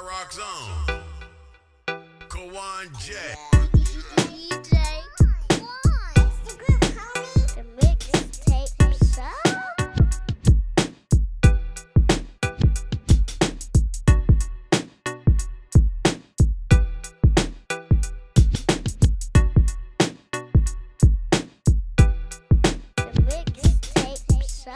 Rock Zone. Kawon J. DJ Kawon. It's the group, homie. The mixtape show. The mixtape show.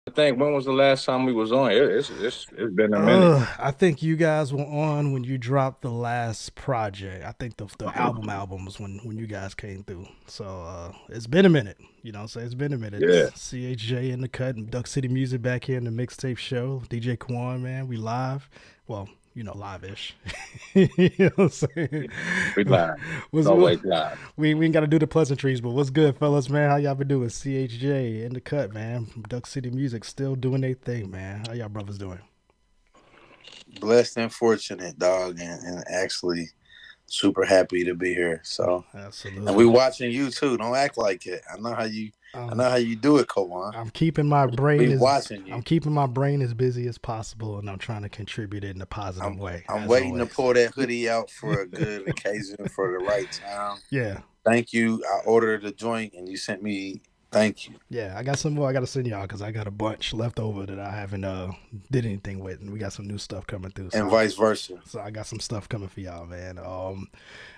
I think when was the last time we was on? It's been a minute. I think you guys were on when you dropped the last project. I think the album was when you guys came through. So it's been a minute. You know, so it's been a minute. Yeah. CHJ in the cut and Duck City Music back here in the mixtape show. DJ Kawon, man, we live. Well, you know, live-ish. You know what I'm saying? We live. What's Always good? live. We ain't got to do the pleasantries, but what's good, fellas, man? How y'all been doing? CHJ in the cut, man. Duck City Music still doing their thing, man. How y'all brothers doing? Blessed and fortunate, dog, and actually super happy to be here. So, Absolutely. and we watching you too. Don't act like it. I know how you do it, Kawon. I'm keeping my brain We watching you. I'm keeping my brain as busy as possible, and I'm trying to contribute it in a positive way. I'm as waiting always. to pull that hoodie out for a good occasion for the right time. Yeah, Thank you. I ordered a joint and you sent me. Thank you. yeah. I got some more I got to send y'all because I got a bunch left over that I haven't did anything with, and we got some new stuff coming through. And vice versa. So I got some stuff coming for y'all, man.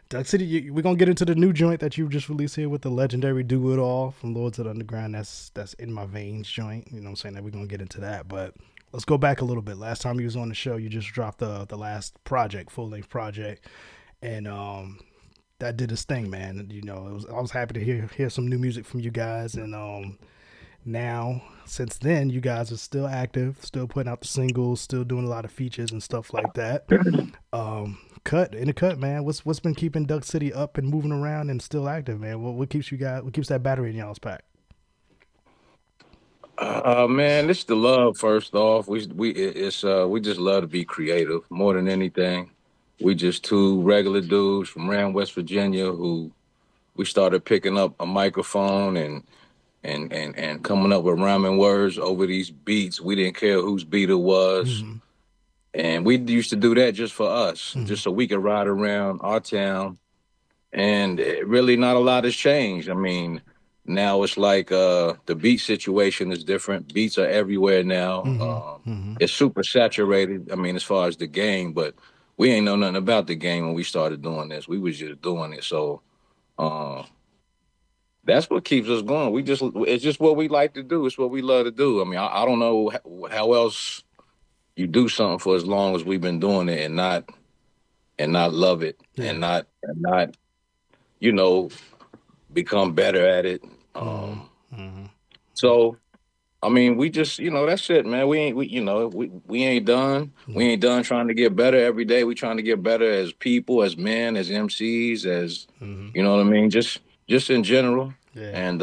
Duck City, we're gonna get into the new joint that you just released here with the legendary Do It All from Lords of the Underground. That's In My Veins joint. You know what I'm saying? That we're gonna get into that. But let's go back a little bit. Last time you was on the show, you just dropped the last project, full length project. And that did its thing, man. You know, I was happy to hear some new music from you guys. And now, since then, you guys are still active, still putting out the singles, still doing a lot of features and stuff like that. In the cut, man. What's been keeping Duck City up and moving around and still active, man? What keeps you guys? What keeps that battery in y'all's pack? Man, it's the love. First off, we just love to be creative more than anything. We just two regular dudes from around West Virginia who we started picking up a microphone and coming up with rhyming words over these beats. We didn't care whose beat it was. Mm-hmm. And we used to do that just for us, just so we could ride around our town. And really not a lot has changed. I mean, now it's like the beat situation is different. Beats are everywhere now. It's super saturated, I mean, as far as the game, but we ain't know nothing about the game when we started doing this. We was just doing it. So that's what keeps us going. It's just what we like to do. It's what we love to do. I mean, I don't know how else you do something for as long as we've been doing it and not love it and not you know, become better at it. So I mean, we just, you know, that's it, man. We ain't done. We ain't done trying to get better every day. We trying to get better as people, as men, as MCs, as you know what I mean, just in general. Yeah. And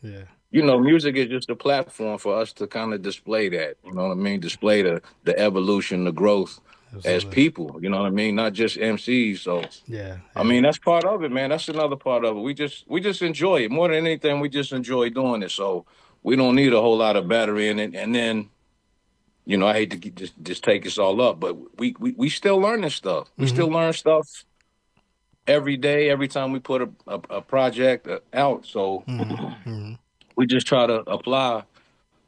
Yeah. you know, music is just a platform for us to kind of display that, you know what I mean? Display the evolution, the growth as Absolutely. people, you know what I mean? Not just MCs. So, Yeah. I mean, that's part of it, man. That's another part of it. We just enjoy it. More than anything, we just enjoy doing it. So we don't need a whole lot of battery in it. And then, you know, I hate to just take us all up, but we still learning stuff. We still learn stuff every day, every time we put a project out. So we just try to apply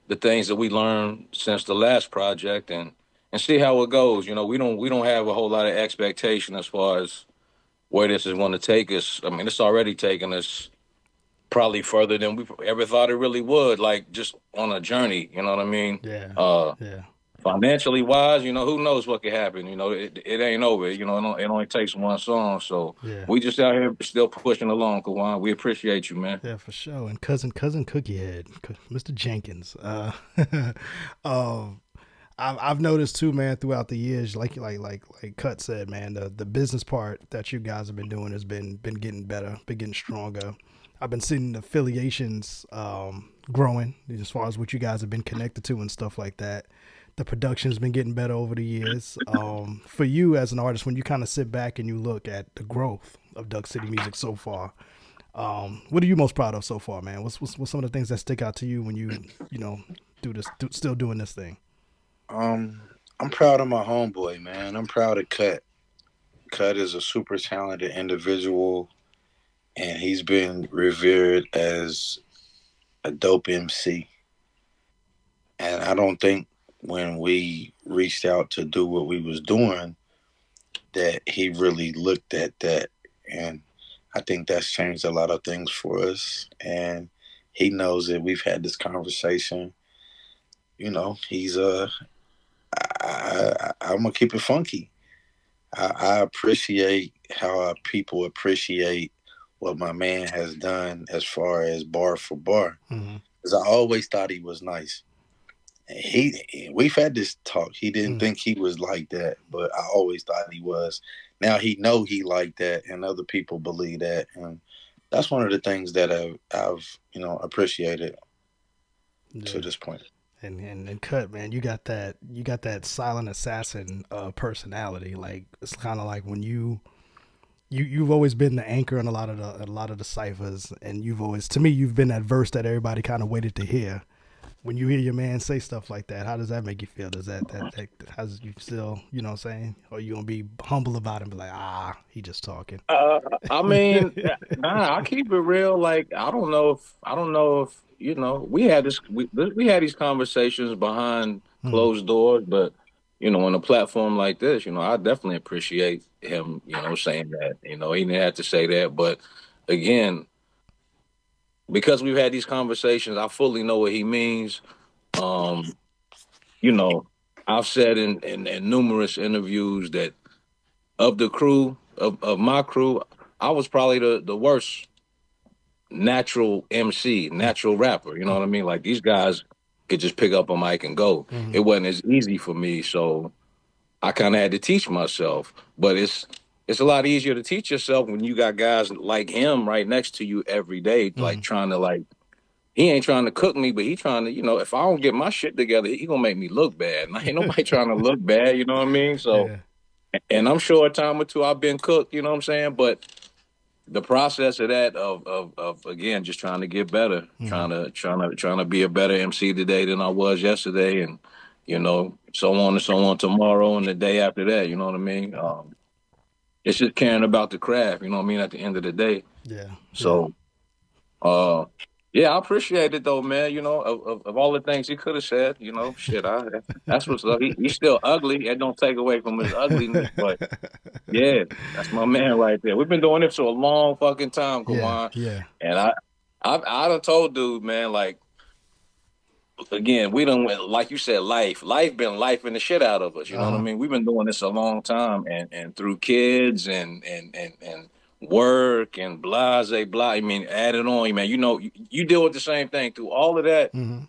the things that we learned since the last project and see how it goes. You know, we don't have a whole lot of expectation as far as where this is going to take us. I mean, it's already taken us probably further than we ever thought it really would, like just on a journey, you know what I mean? Yeah. Yeah. Financially wise, you know, who knows what could happen? You know, it ain't over. You know, it only takes one song. So Yeah. we just out here still pushing along, Kawon. We appreciate you, man. Yeah, for sure. And cousin Cookie Head, Mr. Jenkins. I've noticed too, man, throughout the years, like Cut said, man, the business part that you guys have been doing has been getting better, been getting stronger. I've been seeing the affiliations growing as far as what you guys have been connected to and stuff like that. The production's been getting better over the years. For you as an artist, when you kind of sit back and you look at the growth of Duck City Music so far, what are you most proud of so far, man? What's some of the things that stick out to you when you know, still doing this thing? I'm proud of my homeboy, man. I'm proud of Cut. Cut is a super talented individual, and he's been revered as a dope MC. And I don't think when we reached out to do what we was doing that he really looked at that. And I think that's changed a lot of things for us. And he knows that we've had this conversation. You know, he's I'm gonna keep it funky. I appreciate how people appreciate what my man has done as far as bar for bar. Mm-hmm. Because I always thought he was nice. We've had this talk. He didn't think he was like that, but I always thought he was. Now he know he like that, and other people believe that, and that's one of the things that I've appreciated to this point. And Cut, man, you got that silent assassin personality. Like it's kind of like when you've always been the anchor in a lot of the ciphers, and you've been that verse that everybody kind of waited to hear. When you hear your man say stuff like that, how does that make you feel? Does that how does you still, you know what I'm saying? Or you gonna be humble about it and be like, he just talking? I mean, nah, I keep it real. Like I don't know if we had these conversations behind Mm, closed doors, but on a platform like this, I definitely appreciate him, saying that. He didn't have to say that, but again, because we've had these conversations, I fully know what he means. Um, you know, I've said in numerous interviews that of the crew of my crew, I was probably the worst natural MC, natural rapper. You know what I mean? Like these guys could just pick up a mic and go. mm-hmm, It wasn't as easy for me, so I kind of had to teach myself. But it's a lot easier to teach yourself when you got guys like him right next to you every day, mm-hmm. like trying to like. He ain't trying to cook me, but he trying to, if I don't get my shit together, he gonna make me look bad. And ain't nobody trying to look bad, you know what I mean? So, Yeah. and I'm sure a time or two I've been cooked, you know what I'm saying? But the process of that of again just trying to get better, Mm-hmm. trying to be a better MC today than I was yesterday, and so on and so on tomorrow and the day after that. You know what I mean? It's just caring about the craft. You know what I mean? At the end of the day, Yeah. Yeah. so uh, yeah, I appreciate it though, man. Of all the things he could have said, shit, that's what's up. He's still ugly. It don't take away from his ugliness, but yeah, that's my man right there. We've been doing this for a long fucking time, Yeah. Kawon. Yeah. And I done told dude, man, like again, we done went like you said, life been lifing the shit out of us. You know what I Uh-huh. mean? We've been doing this a long time, and through kids and work and blase blah. I mean, add it on, man. You deal with the same thing through all of that. Mm-hmm.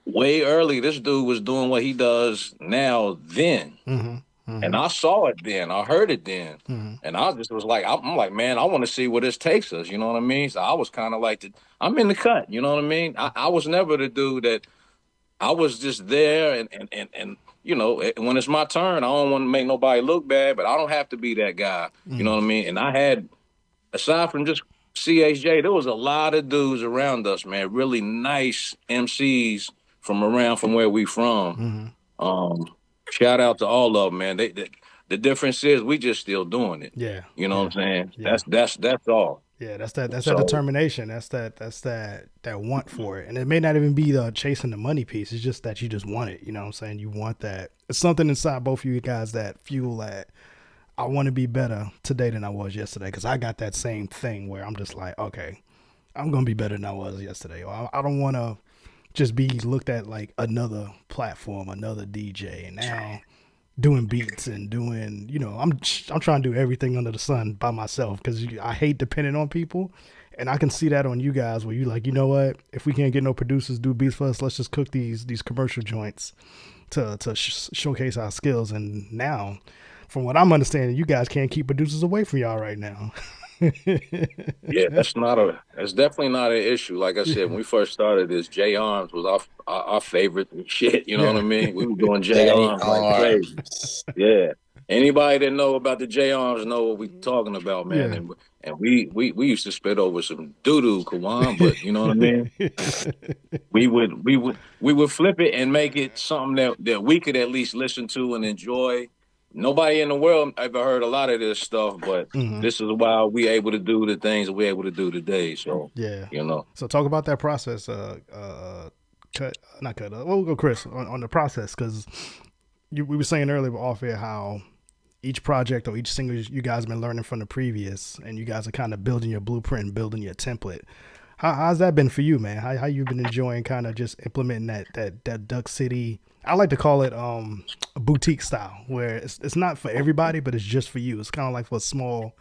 Way early, this dude was doing what he does now. Then. Mm-hmm. And Mm-hmm. I saw it then. I heard it then. Mm-hmm. And I just was like, I'm like, man, I want to see where this takes us. You know what I mean? So I was kind of like, I'm in the cut. You know what I mean? I was never the dude that I was just there. And when it's my turn, I don't want to make nobody look bad, but I don't have to be that guy. You know what I mean? And I had, aside from just CHJ, there was a lot of dudes around us, man, really nice MCs from where we from. Mm-hmm. Shout out to all of them, man. The difference is we just still doing it. Yeah. You know Yeah. what I'm saying? Yeah. That's all. Yeah, that's that So determination. That's that want for it. And it may not even be the chasing the money piece. It's just that you just want it. You know what I'm saying? You want that. It's something inside both of you guys that fuel that I want to be better today than I was yesterday. Because I got that same thing where I'm just like, okay, I'm gonna be better than I was yesterday. Or I don't want to just be looked at like another platform, another DJ, and now doing beats and doing, I'm trying to do everything under the sun by myself because I hate depending on people, and I can see that on you guys where you like, you know what? If we can't get no producers do beats for us, let's just cook these commercial joints to showcase our skills. And now, from what I'm understanding, you guys can't keep producers away from y'all right now. yeah, that's definitely not an issue. Like I said, when we first started this, J Arms was our favorite shit. You know what Yeah. I mean? We were doing J J Arms like crazy. Arms. Yeah. Anybody that know about the J Arms know what we talking about, man. Yeah. And we used to spit over some doo doo, Kawon, but you know what I mean. We would flip it and make it something that we could at least listen to and enjoy. Nobody in the world ever heard a lot of this stuff, but Hmm. this is why we able to do the things that we're able to do today. So Yeah. you know, So talk about that process. Cut, not cut. We'll go, Chris, on the process because we were saying earlier off here how each project or each single you guys have been learning from the previous, and you guys are kind of building your blueprint, and building your template. How's that been for you, man? How you been enjoying kind of just implementing that Duck City? I like to call it a boutique style, where it's not for everybody, but it's just for you. It's kind of like for a small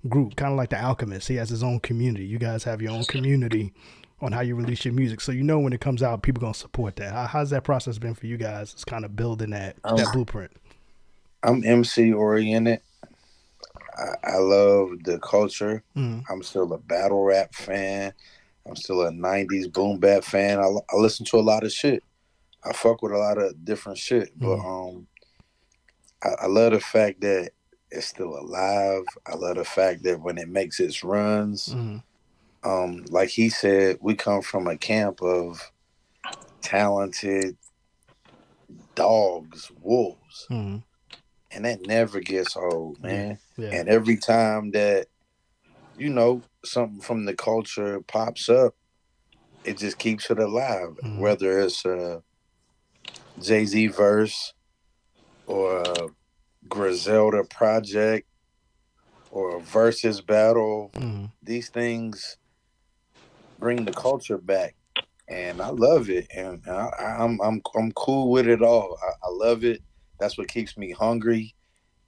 group, kind of like the Alchemist. He has his own community. You guys have your own community on how you release your music, so you know when it comes out, people gonna support that. How's that process been for you guys? It's kind of building that I'm blueprint. I'm MC oriented. I love the culture. Mm, I'm still a battle rap fan. I'm still a '90s boom bap fan. I listen to a lot of shit. I fuck with a lot of different shit, but mm, I love the fact that it's still alive. I love the fact that when it makes its runs, mm, like he said, we come from a camp of talented dogs, wolves, mm. and that never gets old, Yeah, man. yeah. And every time that something from the culture pops up, it just keeps it alive. Mm, Whether it's a Jay-Z verse or a Griselda project or a versus battle, mm. these things bring the culture back, and I love it. And I'm cool with it all. I love it. That's what keeps me hungry,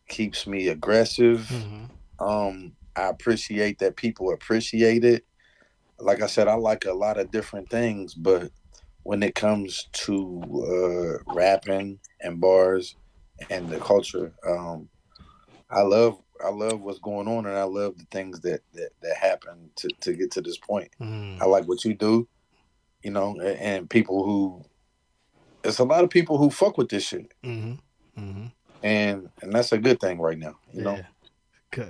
keeps me aggressive. Mm-hmm. I appreciate that people appreciate it. Like I said, I like a lot of different things, but when it comes to rapping and bars and the culture, I love what's going on, and I love the things that happen to get to this point. Mm, I like what you do, and people who there's a lot of people who fuck with this shit, mm-hmm. Mm-hmm. and that's a good thing right now. Yeah.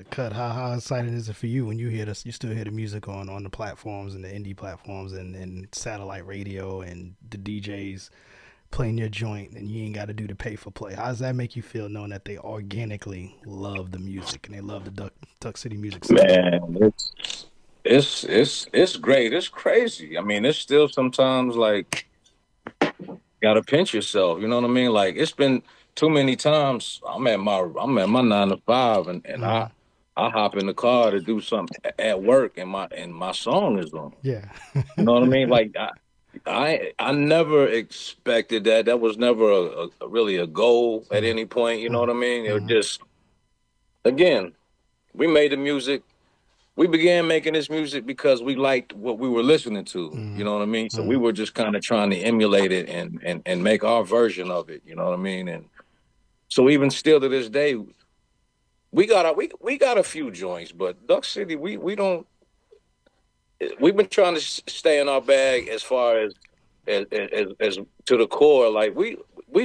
Cut. How exciting is it for you when you hear this? You still hear the music on the platforms and the indie platforms and satellite radio and the DJs playing your joint, and you ain't got to do the pay for play. How does that make you feel knowing that they organically love the music and they love the Duck City music scene? man, it's great. It's crazy. I mean, it's still sometimes like gotta pinch yourself. You know what I mean? Like it's been too many times. I'm at my 9 to 5, and Mm-hmm. I hop in the car to do something at work, and my song is on. Yeah. You know what I mean? Like I never expected that. That was never really a goal at any point. You know what I mean? It was Mm-hmm. just again, we made the music. We began making this music because we liked what we were listening to. You Mm-hmm. know what I mean? So we Mm-hmm. were just kind of trying to emulate it and make our version of it. You know what I mean? And so even still to this day, we got a few joints, but Duck City, we don't. We've been trying to stay in our bag as far as to the core. Like we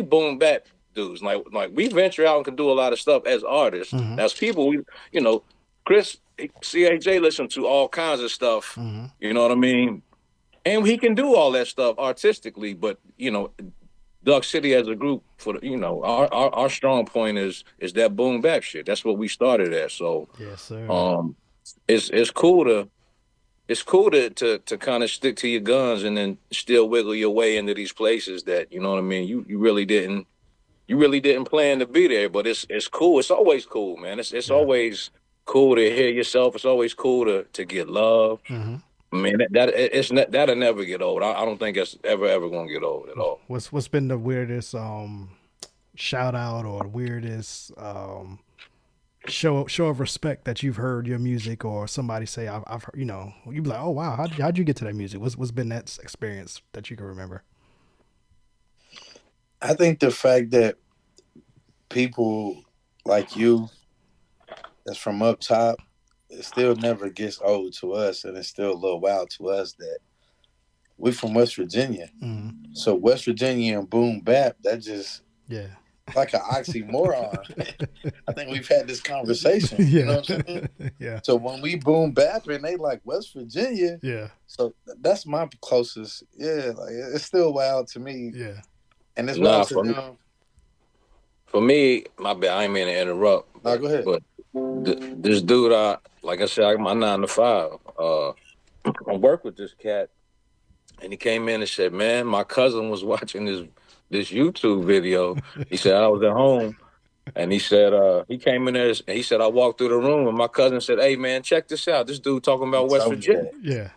boom bap dudes. Like we venture out and can do a lot of stuff as artists. Mm-hmm. As people, you know, Chris CAJ listen to all kinds of stuff. Mm-hmm. You know what I mean? And he can do all that stuff artistically. But Duck City as a group our strong point is that boom bap shit. That's what we started at. So Yes, sir. um, it's cool to kind of stick to your guns and then still wiggle your way into these places that you know what I mean. You really didn't plan to be there, but it's cool. It's always cool, man. It's Yeah. always cool to hear yourself. It's always cool to get love. Mm-hmm. I mean that'll never get old. I don't think it's ever gonna get old at all. What's been the weirdest shout out or weirdest show of respect that you've heard your music or somebody say I've heard, you be like, oh wow, how'd you get to that music? What's been that experience that you can remember? I think the fact that people like you that's from up top, it still never gets old to us, and it's still a little wild to us that we from West Virginia. Mm-hmm. So West Virginia and boom bap, that just Yeah. like an oxymoron. I think we've had this conversation. You know Yeah. what I'm saying? Yeah. So when we boom bap and they like West Virginia, Yeah. so that's my closest. Yeah, like it's still wild to me, Yeah. and it's Nah, wild to them. for me, my bad. I ain't mean to interrupt, No, go ahead. but this dude, like I said, I got my 9 to 5. I work with this cat, and he came in and said, "Man, my cousin was watching this YouTube video." He said I was at home, and he said he came in there and he said I walked through the room, and my cousin said, "Hey, man, check this out. This dude talking He about West told me Virginia." that. Yeah.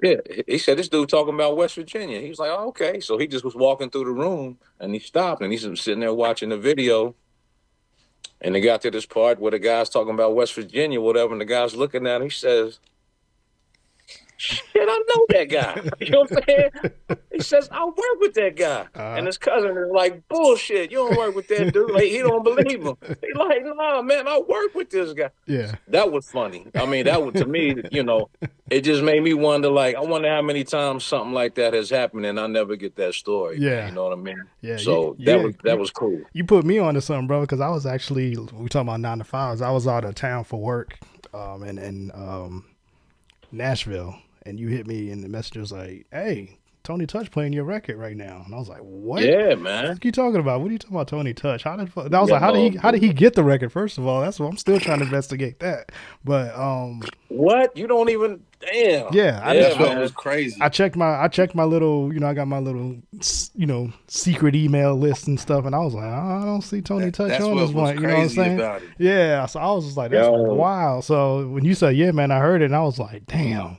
Yeah, he said this dude talking about West Virginia. He was like, "Oh, okay." So he just was walking through the room, and he stopped, and he's sitting there watching the video. And they got to this part where the guy's talking about West Virginia, whatever, and the guy's looking at him. He says, "Shit, I know that guy." You know what I'm saying? He says, "I work with that guy." And his cousin is like, "Bullshit, you don't work with that dude." Like, he don't believe him. He like, "Nah, man, I work with this guy." Yeah. That was funny. I mean, that was, to me, it just made me wonder, like, I wonder how many times something like that has happened and I never get that story. Man, Yeah. you know what I mean? Yeah. So Yeah. that was cool. You put me onto something, bro, because I was actually, we talking about 9 to 5s. I was out of town for work, in Nashville, and you hit me in the message was like, "Hey, Tony Touch playing your record right now," and I was like, "What? Yeah, man. What are you talking about? What are you talking about, Tony Touch? How did?" And I was like, Yo, how did he get the record? First of all, that's what I'm still trying to investigate that. But what? You don't even, damn. yeah, I That's just what was crazy. I checked my little, I got my little, secret email list and stuff, and I was like, I don't see Tony Touch That's on what this was one. You know what I'm crazy saying? about it. Yeah. So I was just like, that's Yo. wild. So when you said, yeah, man, I heard it, and I was like, damn.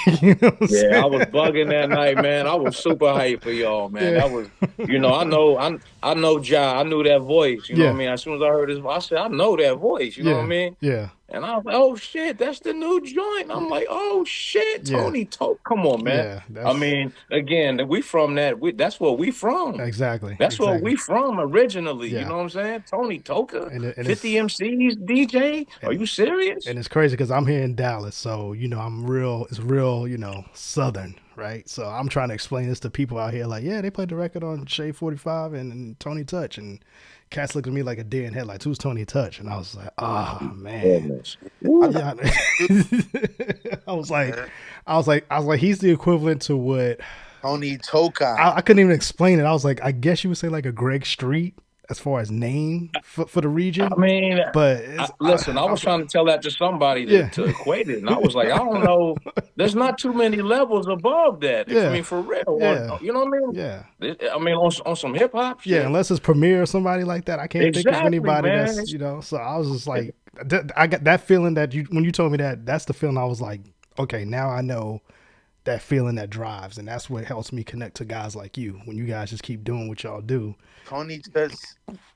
You know what I'm saying? Yeah, I was bugging that night, man. I was super hyped for y'all, man. Yeah. That was, I know Ja. I knew that voice. You know what I Yeah. mean? As soon as I heard his voice, I said, I know that voice. You know what I mean? Yeah. And I was like, oh shit, that's the new joint. I'm like, oh shit, Yeah. Tony Toke. Come on, man. Yeah. I mean, again, we from that. That's where we from. Exactly. That's where we from originally. Yeah. You know what I'm saying? Tony Toka, And 50 MCs, DJ. Are you serious? And it's crazy because I'm here in Dallas, so it's real, Southern, right? So I'm trying to explain this to people out here, like, yeah, they played the record on Shade 45 and Tony Touch, and cats looked at me like a deer in headlights. Who's Tony Touch? And I was like, oh man. Yeah. I was like, he's the equivalent to what Tony Toka. I couldn't even explain it. I was like, I guess you would say like a Greg Street as far as name for the region. I mean, but listen, I was trying to tell that to somebody to equate it, and I was like, I don't know. There's not too many levels above that. Yeah. I mean, for real. Yeah. You know what I mean? Yeah. I mean, on some hip hop shit. Yeah, unless it's Premier or somebody like that, I can't think of anybody man. that's So I was just like, I got that feeling that when you told me that's the feeling I was like, okay, now I know that feeling that drives, and that's what helps me connect to guys like you. When you guys just keep doing what y'all do. Tony Touch.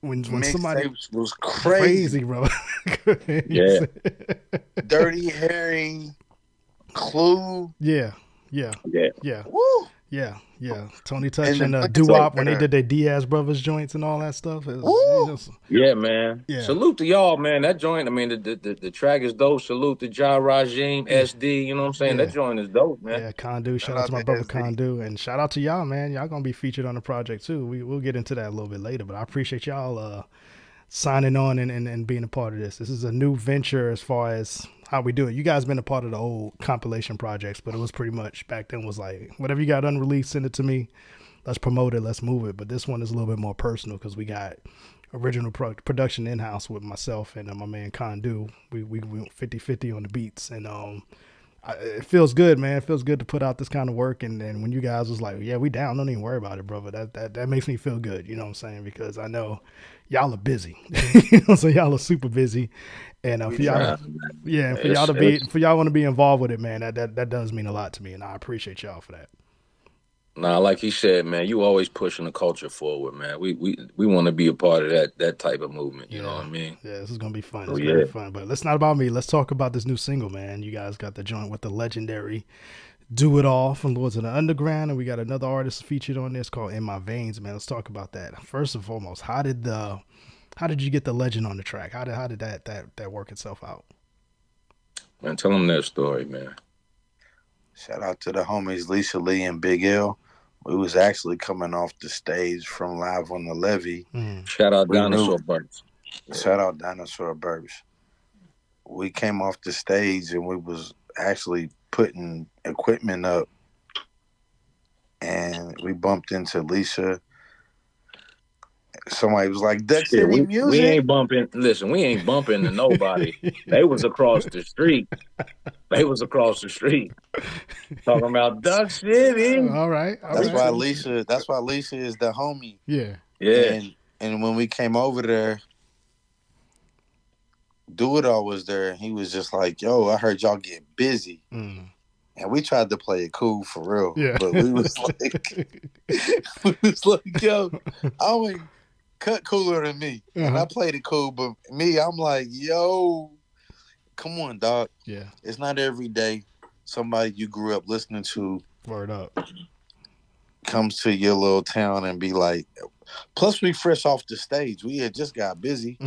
When somebody was crazy, bro. Yeah. Dirty Harry, Clue. Yeah. Woo. Yeah. Tony Touch And and the Doo-Wop when they did their Diaz Brothers joints and all that stuff. Yeah, man. Yeah. Salute to y'all, man. That joint, I mean, the track is dope. Salute to Ja Rajim, SD. You know what I'm saying? Yeah. That joint is dope, man. Yeah, Condu. Shout out to my brother Condu, and shout out to y'all, man. Y'all gonna be featured on the project too. We'll get into that a little bit later, but I appreciate y'all signing on and being a part of this. This is a new venture as far as how we do it. You guys been a part of the old compilation projects, but it was pretty much back then was like, whatever you got unreleased, send it to me. Let's promote it. Let's move it. But this one is a little bit more personal because we got original production in-house with myself and my man Condu. We went 50-50 on the beats, and it feels good, man. It feels good to put out this kind of work. And when you guys was like, yeah, we down, don't even worry about it, brother. That makes me feel good. You know what I'm saying? Because I know y'all are busy. So y'all are super busy. And for y'all, for y'all want to be involved with it, man, that does mean a lot to me. And I appreciate y'all for that. Nah, like he said, man, you always pushing the culture forward, man. We want to be a part of that type of movement. You know what I mean? Yeah, this is gonna be fun. It's gonna be fun. But let's not about me. Let's talk about this new single, man. You guys got the joint with the legendary Do It All from Lords of the Underground, and we got another artist featured on this called In My Veins, man. Let's talk about that. First and foremost, how did you get the legend on the track? How did that work itself out? Man, tell them that story, man. Shout out to the homies Lisa Lee and Big L. We was actually coming off the stage from Live on the Levee. Shout out We knew. Dinosaur Burns. Shout out Dinosaur Burst. We came off the stage and we was actually putting equipment up, and we bumped into Lisa. Somebody was like, Duck Shit, City we Music. ain't bumping. Listen, we ain't bumping to nobody. They was across the street. Talking about Duck City. All right. That's why Lisa is the homie. Yeah. Yeah. And when we came over there, Do It All was there, and he was just like, yo, I heard y'all get busy. And we tried to play it cool for real. Yeah. But we was like, yo, I ain't cut cooler than me. And I played it cool, but me, I'm like, yo, come on, dog. Yeah. It's not every day somebody you grew up listening to Word up comes to your little town and be like, plus we fresh off the stage. We had just got busy.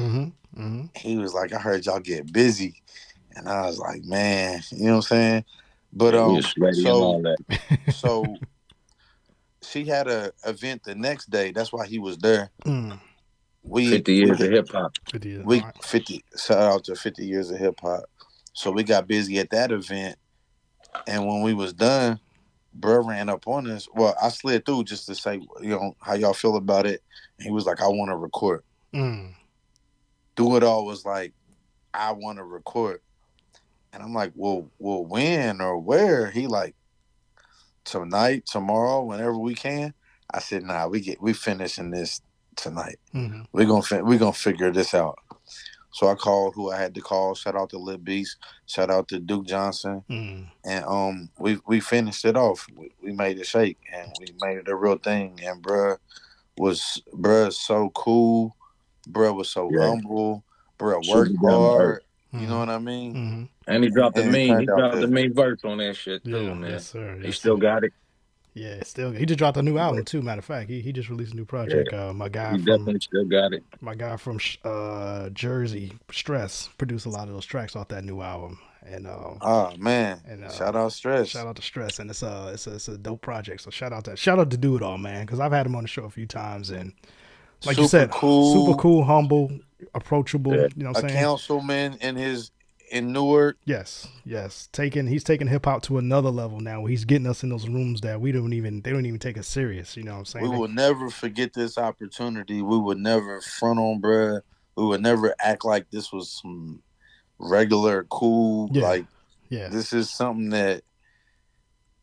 He was like, I heard y'all get busy. And I was like, man, you know what I'm saying? But so she had a event the next day. That's why he was there. 50 years of hip hop. 50 shout out to 50 years of hip hop. So we got busy at that event, and when we was done, bro ran up on us. Well, I slid through just to say, you know, how y'all feel about it. And he was like, I want to record. Do It All was like, I want to record. And I'm like, well, when or where? He like, tonight, tomorrow, whenever we can. I said, nah, we finishing this tonight. We're gonna figure this out. So I called who I had to call. Shout out to Lil Beast. Shout out to Duke Johnson. And we finished it off. We made it shake, and we made it a real thing. And bruh was so cool. Bruh was so humble. Bruh worked hard. You know what I mean? And he dropped the main verse on that shit too, man. Yes, sir. He still got it. Yeah, still. He just dropped a new album too. Matter of fact, he just released a new project. My guy definitely still got it. My guy from Jersey, Stress, produced a lot of those tracks off that new album. And oh man, and shout out Stress. Shout out to Stress, and it's a dope project. So shout out to Do It All, man, because I've had him on the show a few times, and like you said, super cool, humble, approachable. You know what I'm saying? A councilman in Newark. Yes. He's taking hip hop to another level now. He's getting us in those rooms that they don't even take us serious. You know what I'm saying? We will never forget this opportunity. We would never front on bruh. We would never act like this was some regular cool. This is something that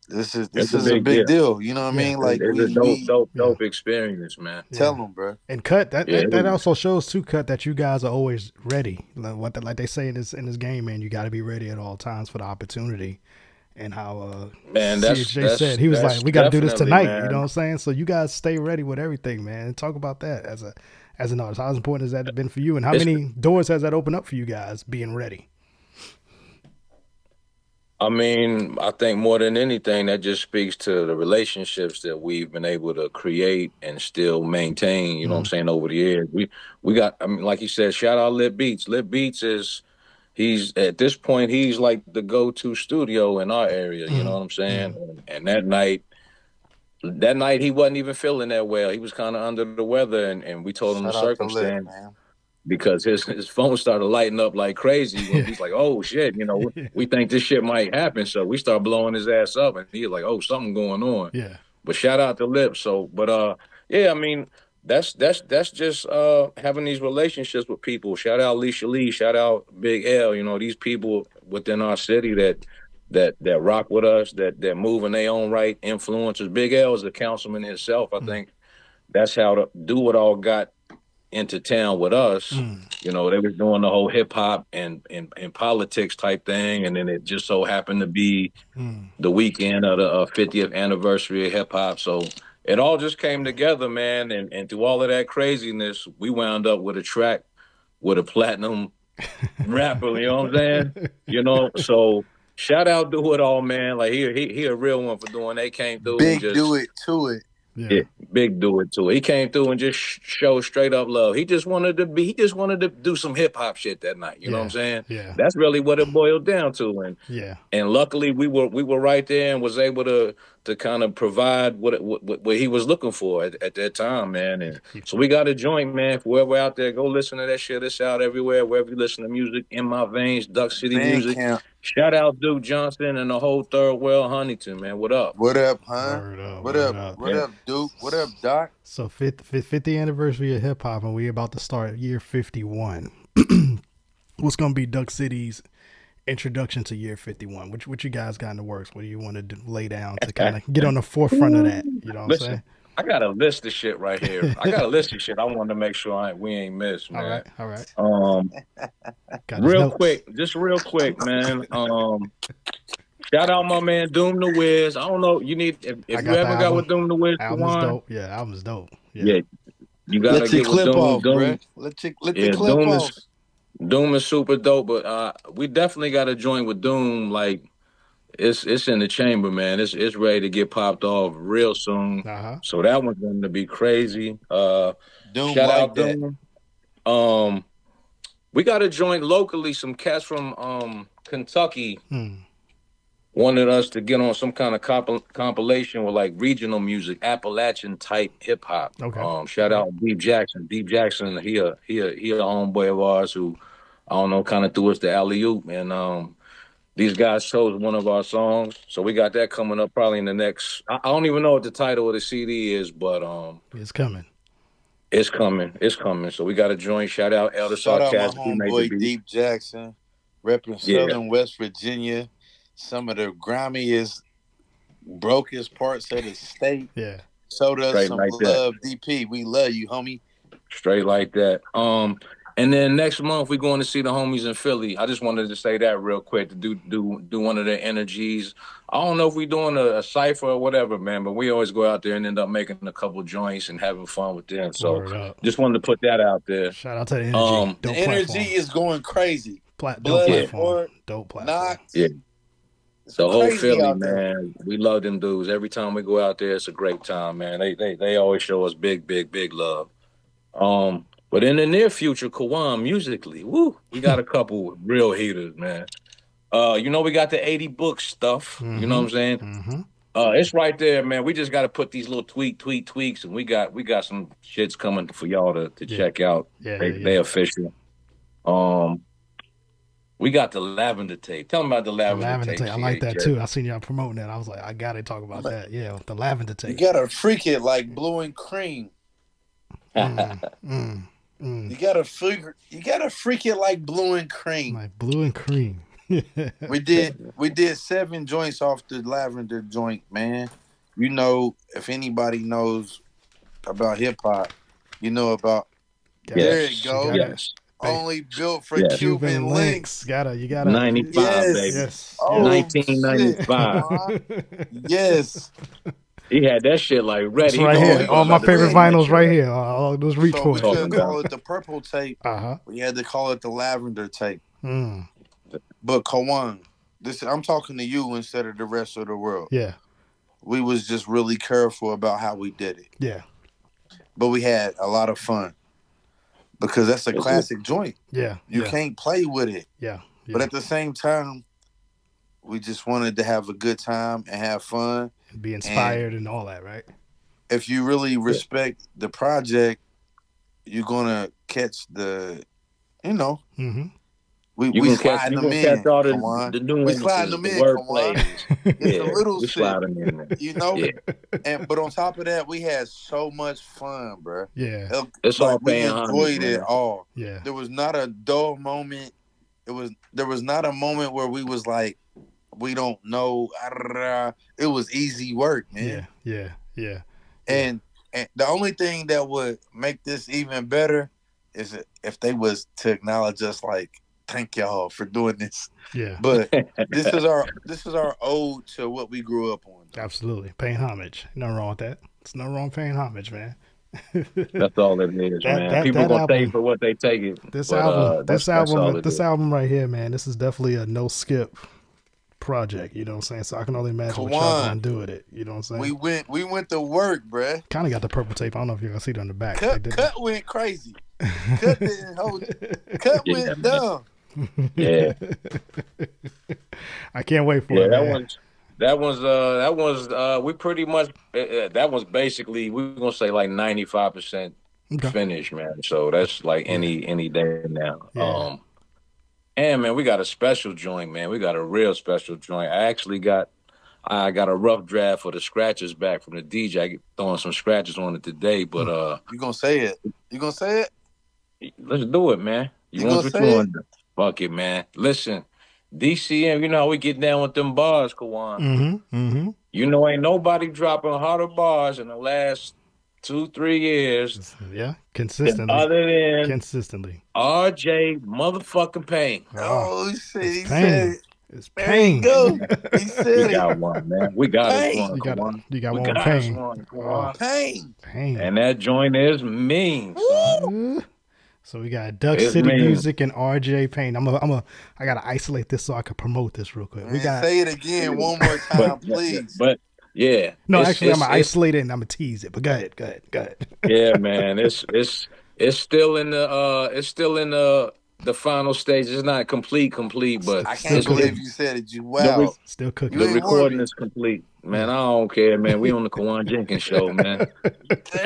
this is a big deal. You know what I mean? Like it's a dope experience, man. Tell them, bro. And Cut that also shows too, Cut, that you guys are always ready. Like they say in this game, man, you got to be ready at all times for the opportunity. And how man, CJ said he was like, we got to do this tonight. Man. You know what I'm saying? So you guys stay ready with everything, man. Talk about that as an artist. How important has that been for you? And how many doors has that opened up for you guys being ready? I mean, I think more than anything, that just speaks to the relationships that we've been able to create and still maintain, you know what I'm saying, over the years. We got, I mean, like you said, shout out Lit Beats. Lit Beats he's at this point, he's like the go-to studio in our area, you know what I'm saying? And that night he wasn't even feeling that well. He was kind of under the weather, and we told him the circumstance. Because his phone started lighting up like crazy. When he's like, oh, shit, you know, we think this shit might happen. So we start blowing his ass up. And he's like, oh, something going on. Yeah. But shout out to Lip. So, but, yeah, I mean, that's just having these relationships with people. Shout out Alicia Lee. Shout out Big L. You know, these people within our city that rock with us, that move in their own right, influencers. Big L is a councilman himself. I think that's how to Do It All got into town with us. You know, they was doing the whole hip hop and politics type thing, and then it just so happened to be the weekend of the 50th anniversary of hip hop. So it all just came together, man. And through all of that craziness, we wound up with a track with a platinum rapper. You know what I'm saying? You know, so shout out Do It All, man. Like he a real one for doing. They came through. Big Do It to it. Yeah, Big Do It too. He came through and just showed straight up love. He just wanted to do some hip hop shit that night. You know what I'm saying? Yeah. That's really what it boiled down to. And luckily we were right there and was able to to kind of provide what he was looking for at that time, man. And so we got a joint, man. Whoever out there, go listen to that shit. It's out everywhere, wherever you listen to music. In My Veins, Duck City Music. Bandcamp. Shout out Duke Johnson and the whole Third World Huntington, man. What up? What up, huh? Word up, What word up? up. What Yeah. up, Duke? What up, Doc? So 50th anniversary of hip hop, and we about to start year 51. What's gonna be Duck City's introduction to year 51? What you guys got in the works? What do you want to lay down to kind of get on the forefront of that? You know what I'm Listen, saying? I got a list of shit right here. I got a list of shit I wanted to make sure we ain't missed, man. All right. Got his Real notes. quick, just real quick, man. Shout out my man Doom the Wiz. I don't know. You need if I you got the ever got album. with Doom the Wiz, Album's Kawon, dope. Yeah, album's dope. yeah, you gotta Let your get with clip Doom. off, Doom, bruh. Let the yeah, clip off. Doom is super dope. But we definitely got to join with Doom. Like it's in the chamber, man. It's ready to get popped off real soon. So that one's going to be crazy. Doom Shout like out that. Doom. We got to join locally. Some cats from Kentucky wanted us to get on some kind of compilation with like regional music, Appalachian type hip hop. Okay. Shout out Deep Jackson. Deep Jackson, he a homeboy of ours who I don't know, kind of threw us the alley oop, and these guys chose one of our songs, so we got that coming up probably in the next. I don't even know what the title of the CD is, but it's coming. It's coming. So we got a joint. Shout out Elder Shout out my Sarcastic. He made the homeboy beat. Deep Jackson, repping Yeah. Southern West Virginia. Some of the grimiest, brokest parts of the state. Yeah. Showed us Straight some like love, DP. We love you, homie. Straight like that. And then next month we're going to see the homies in Philly. I just wanted to say that real quick to do one of their energies. I don't know if we're doing a cipher or whatever, man, but we always go out there and end up making a couple joints and having fun with them. Word So up. just wanted to put that out there. Shout out to the energy. Um, Dope The energy platform. is going crazy. Dope Blood, platform. Lord, Dope platform. Knox. Yeah. It's The whole crazy Philly, out there. man. We love them dudes. Every time we go out there, it's a great time, man. They always show us big love. But in the near future, Kawon musically, woo, we got a couple real heaters, man. We got the 80 book stuff. You know what I'm saying? Mm-hmm. It's right there, man. We just got to put these little tweaks, and we got some shits coming for y'all to check out. They official. We got the lavender tape. Tell them about the lavender tape. I like that too. I seen y'all promoting that. I was like, I gotta talk about that. Yeah, the lavender You tape. gotta freak it like blue and cream. You gotta freak it like blue and cream. Like blue and cream. We did 7 joints off the lavender joint, man. You know, if anybody knows about hip hop, you know about there it go. Yes. Only built for Yes. Cuban links. You gotta 95, Yes. baby. Yes. Oh, 1995. shit. Yes. He had that shit like ready. It's right Oh, here. he All my was favorite ready. vinyls right here. All those reach So for we it. couldn't call it the purple tape. Uh-huh. We had to call it the lavender tape. Mm. But Kawon, I'm talking to you instead of the rest of the world. Yeah. We was just really careful about how we did it. Yeah. But we had a lot of fun. Because that's a classic joint. Yeah. You yeah. can't play with it. Yeah. But at the same time, we just wanted to have a good time and have fun. Be inspired and all that, right? If you really respect the project, you're gonna catch the, Mm-hmm. we sliding them in. Catch all Come on. the nuances, We sliding them the in. word Come on. plays. It's the little we shit. slide them in there. Yeah. But on top of that, we had so much fun, bro. Yeah. It's all we paying enjoyed homage, it man. all. Yeah. There was not a dull moment. There was not a moment where we was like, we don't know. It was easy work, man. Yeah. And the only thing that would make this even better is if they was to acknowledge us, like, thank y'all for doing this. Yeah. But this is our ode to what we grew up on. Absolutely. Paying homage. Nothing wrong with that. It's no wrong paying homage, man. That's all it is, man. People that gonna album, take for what they take it. This but, album, that's all it this is. album right here, man. This is definitely a no skip project. You know what I'm saying? So I can only imagine what y'all gonna do with it. You know what I'm saying? We went to work, bruh. Kind of got the purple tape. I don't know if you're gonna see it on the back. Cut went crazy. Cut didn't hold it. Cut Yeah, went man. dumb. Yeah. I can't wait for it. That Man. one's we pretty much that was basically we were gonna say like 95% Okay. finished, man. So that's like Yeah. any day now. Yeah. And man, we got a special joint, man. We got a real special joint. I got a rough draft for the scratches back from the DJ. Throwing some scratches on it today, but You gonna say it? You gonna say it? let's do it, man. You You want gonna what say you it? want? Fuck it, man. Listen, DCM, you know how we get down with them bars, Kawon. Mm-hmm. Mm-hmm. You know, ain't nobody dropping harder bars in the last 2-3 years Yeah. than Consistently. other than Consistently. RJ motherfucking Payne. Oh, Oh shit! it's He said pain. it. It's There you pain. go. He We said it. got one, man. We got us Pain. one, Kawon. You got We one with got us pain. one, Oh, Kawon. Pain. pain. And that joint is mean, son. So we got Duck It's City mean. Music and RJ Payne. I gotta isolate this so I can promote this real quick. We Man, got say it again one more time, please. But yeah, no. it's- Actually, I'm gonna it's- isolate it and I'm gonna tease it. But go ahead. Yeah, man. It's still in the final stage. It's not complete, but I can't it's believe you said it. You the, wow. re- Still cooking. the You ain't recording worried. is complete. Man, I don't care, man. We on the Kawon Jenkins show, man. There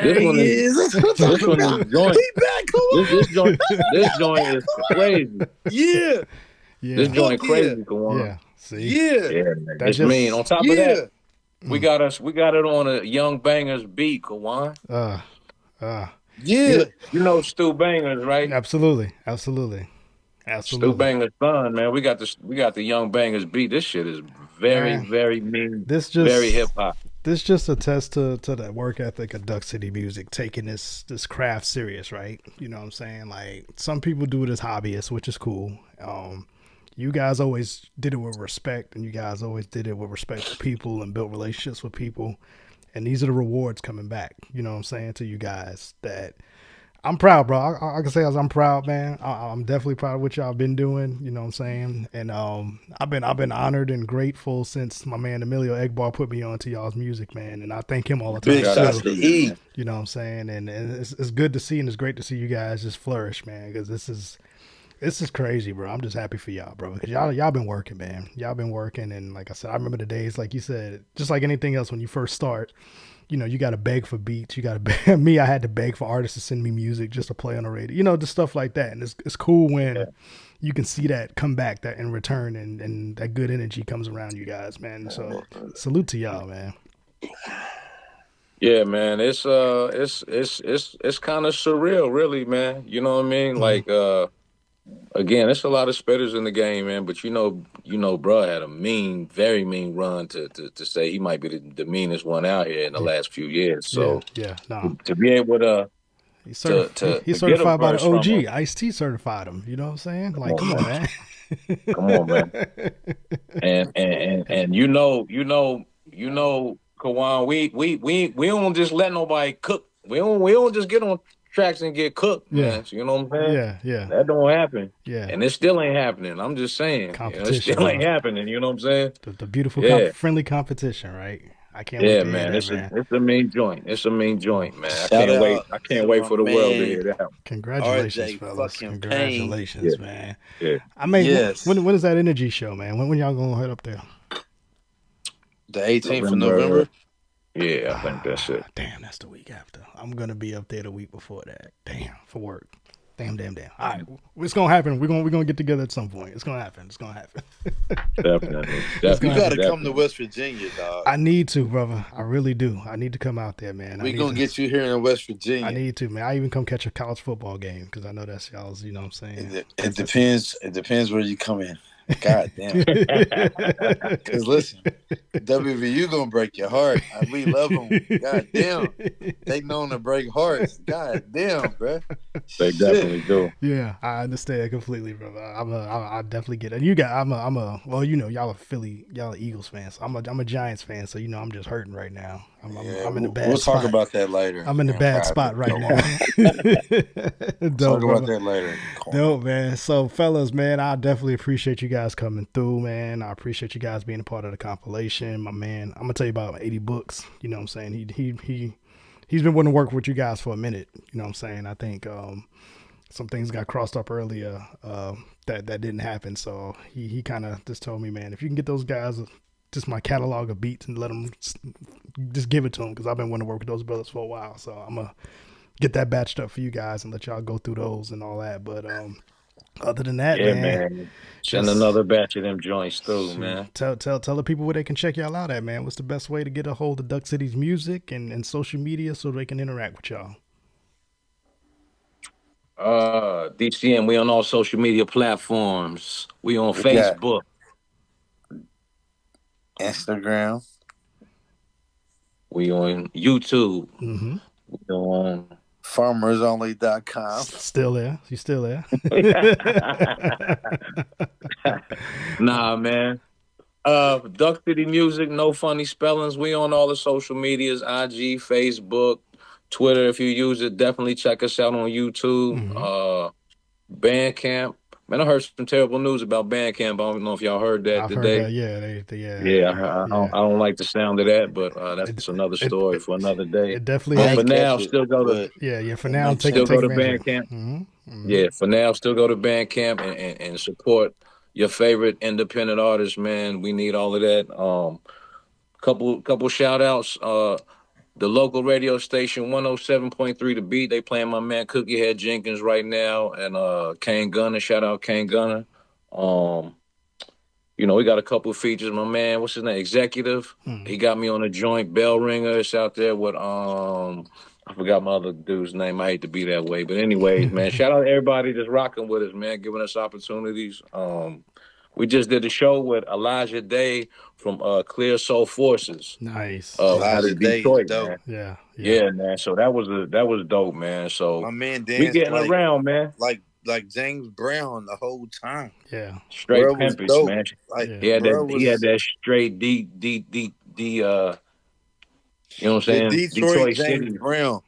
This one he is- is. That's what I'm This talking one about. is joint. He back. Come on. This joint is crazy. Yeah. Yeah. This joint Fuck crazy, Kawon. Yeah. See. Yeah. Yeah, man. That It's just- mean. On top of Yeah. that, we got it on a Young Bangers beat, Kawon. Yeah. You know Stu Bangers, right? Absolutely. Stu Bangers' son, man. We got the Young Bangers beat. This shit is very, Man. very mean. This just Very hip hop. This just attests to the work ethic of Duck City Music, taking this craft serious, right? You know what I'm saying? Like, some people do it as hobbyists, which is cool. You guys always did it with respect, and you guys always did it with respect for people and built relationships with people. And these are the rewards coming back, you know what I'm saying, to you guys. That I'm proud, bro. I can say as I'm proud, man. I'm definitely proud of what y'all been doing. You know what I'm saying? And I've been honored and grateful since my man Emilio Egbar put me on to y'all's music, man. And I thank him all the time. Big shots too. to E. You know what I'm saying? And it's good to see, and it's great to see you guys just flourish, man. Because this is crazy, bro. I'm just happy for y'all, bro. Because y'all been working, man. Y'all been working, and like I said, I remember the days, like you said, just like anything else when you first start. You know, you got to beg for beats. You got to beg. Me, I had to beg for artists to send me music just to play on the radio. You know, just stuff like that. And it's cool when you can see that come back that in return, and that good energy comes around you guys, man. So salute to y'all, man. Yeah, man. It's kind of surreal, really, man. You know what I mean? Like again, there's a lot of spitters in the game, man. But you know, bro had a very mean run to say he might be the meanest one out here in the last few years. So no. to be able to He's to get a certified by the verse from OG. him. Ice-T certified him. You know what I'm saying? Like, Come come on, on, man. Come on, man. And you know, Kawon, we don't just let nobody cook. We don't just get on tracks and get cooked, man. So, you know what I'm saying? Yeah. That don't happen. Yeah. And it still ain't happening. I'm just saying. It Competition, still ain't huh? happening. You know what I'm saying? The beautiful, Yeah. friendly competition, right? I can't wait Yeah, to hear man. that, man. It's a mean joint. It's a mean joint, man. I Shout can't out wait. I to can't wait my for the world to man. hear that. Congratulations, RJ fellas. fucking Congratulations, Payne. man. Yeah. I mean, Yes. when is that energy show, man? When y'all gonna head up there? The 18th of November. Yeah, I think that's it. Damn, that's the week after. I'm gonna be up there the week before that. Damn, for work. Damn. All right, it's gonna happen. We're gonna get together at some point. It's gonna happen. Definitely. You got to come to West Virginia, dog. I need to, brother. I really do. I need to come out there, man. We're going to get you here in West Virginia. I need to, man. I even come catch a college football game because I know that's y'all's. You know what I'm saying? It depends. It depends where you come in. God damn. Because listen, WVU gonna break your heart. We love them. God damn. They known to break hearts. God damn, bro. They definitely do. Yeah, I understand completely, brother. I definitely get it. You got, well, you know, y'all are Eagles fans. So I'm a Giants fan, so you know, I'm just hurting right now. I'm in a bad We'll spot. talk about that later. I'm in a bad spot right now. Talk about that later. Dope, man. So, fellas, man, I definitely appreciate you guys coming through, man. I appreciate you guys being a part of the compilation. My man, I'm gonna tell you about 80 books. You know what I'm saying? He's been wanting to work with you guys for a minute. You know what I'm saying? I think some things got crossed up earlier that didn't happen. So he kind of just told me, man, if you can get those guys just my catalog of beats and let them just give it to them because I've been wanting to work with those brothers for a while. So I'm gonna get that batched up for you guys and let y'all go through those and all that. But other than that, Yeah, man, man. Send just another batch of them joints through, shoot, man. tell the people where they can check y'all out at, man. What's the best way to get a hold of Duck City's music and social media so they can interact with y'all? DCM, we on all social media platforms. We on We got Facebook. Instagram. We on YouTube. Mm-hmm. We on FarmersOnly.com. Still there? You still there? Nah, man. Duck City Music, no funny spellings. We on all the social medias, IG, Facebook, Twitter. If you use it, definitely check us out on YouTube. Mhm. Bandcamp. Man, I heard some terrible news about Bandcamp. I don't know if y'all heard that I've heard today. that. Yeah, Yeah, I don't like the sound of that, but It, that's another it, story it, for another day. it definitely But I for has. ain't now, catch it, still go to but Yeah. For it now, makes take still go sense. to advantage of it. Bandcamp. Mm-hmm. Yeah, for now, still go to Bandcamp and support your favorite independent artists, man. We need all of that. Couple shout outs. The local radio station 107.3 The Beat. They playing my man Cookie Head Jenkins right now, and Kane Gunner. Shout out Kane Gunner. Um, we got a couple of features. My man, what's his name? Executive. He got me on a joint. Bell Ringer. It's out there with I forgot my other dude's name. I hate to be that way, but anyways, man, shout out to everybody that's rocking with us, man, giving us opportunities. We just did a show with Elijah Day from Clear Soul Forces Nice. out Elijah of Day is Detroit, dope. man. Yeah. Yeah, man. So that was dope, man. My So man we danced getting around, man. like James Brown the whole time. Yeah. Straight Bro was pimpish, dope. man. Like Yeah. bro He had was that straight you know what I'm the saying? Detroit Detroit James City. Nice. Brown.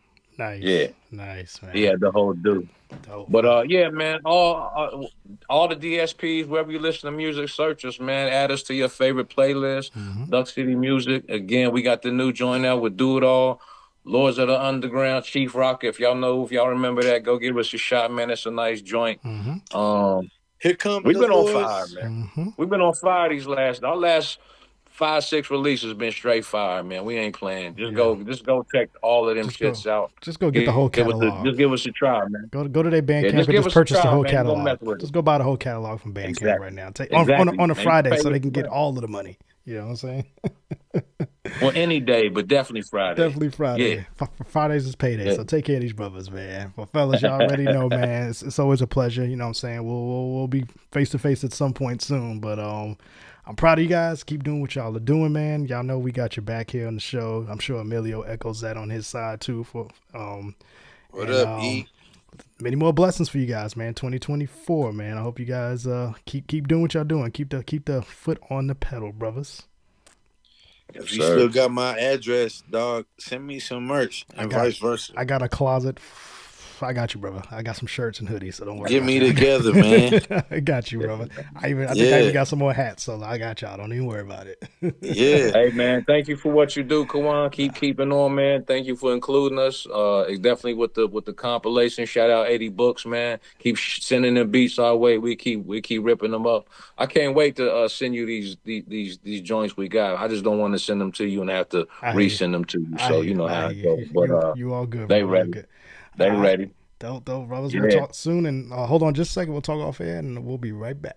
Yeah. Nice, man. He had the whole do. Dope. But yeah, man, all the DSPs, wherever you listen to music, search us, man. Add us to your favorite playlist. Mm-hmm. Duck City Music. Again, we got the new joint out with Do It All. Lords of the Underground, Chief Rock. If y'all remember that, go give us a shot, man. It's a nice joint. Mm-hmm. Here come We've the been on fire, Lords. man. Mm-hmm. We've been on fire our last 5-6 releases been straight fire, man. We ain't playing. Just Yeah. go check all of them Just go. shits out. Just go get the whole catalog. Just give us a try, man. Go to their Yeah, Bandcamp just and give just us a purchase the try, whole man. You gonna catalog. mess with it. Just go buy the whole catalog from Bandcamp Exactly. right now. Exactly. On a Man, Friday pay so they with can get money. all of the money. You know what I'm saying? Well, any day, but definitely Friday. Definitely Friday. Yeah. Fridays is payday, Yeah. so take care of these brothers, man. Well, fellas, y'all already know, man. It's always a pleasure. You know what I'm saying? We'll be face to face at some point soon, but I'm proud of you guys. Keep doing what y'all are doing, man. Y'all know we got your back here on the show. I'm sure Emilio echoes that on his side too. What up, E? Many more blessings for you guys, man. 2024, man. I hope you guys keep doing what y'all doing. Keep the foot on the pedal, brothers. If you still got my address, dog, send me some merch and vice versa. I got a closet. I got you, brother. I got some shirts and hoodies, so don't worry. Get me together, man. I got you, brother. I think I even got some more hats, so I got y'all. Don't even worry about it. Yeah. Hey, man, thank you for what you do, Kawon. Keep keeping on, man. Thank you for including us. Definitely with the compilation. Shout out 80 Books, man. Keep sending them beats our way. We keep ripping them up. I can't wait to send you these joints we got. I just don't want to send them to you and have to resend them to you. So you know how it goes. But you all good. They bro. ready. Good. They ready. Don't, brothers. Yeah. We'll talk soon, and hold on just a second. We'll talk off air, and we'll be right back.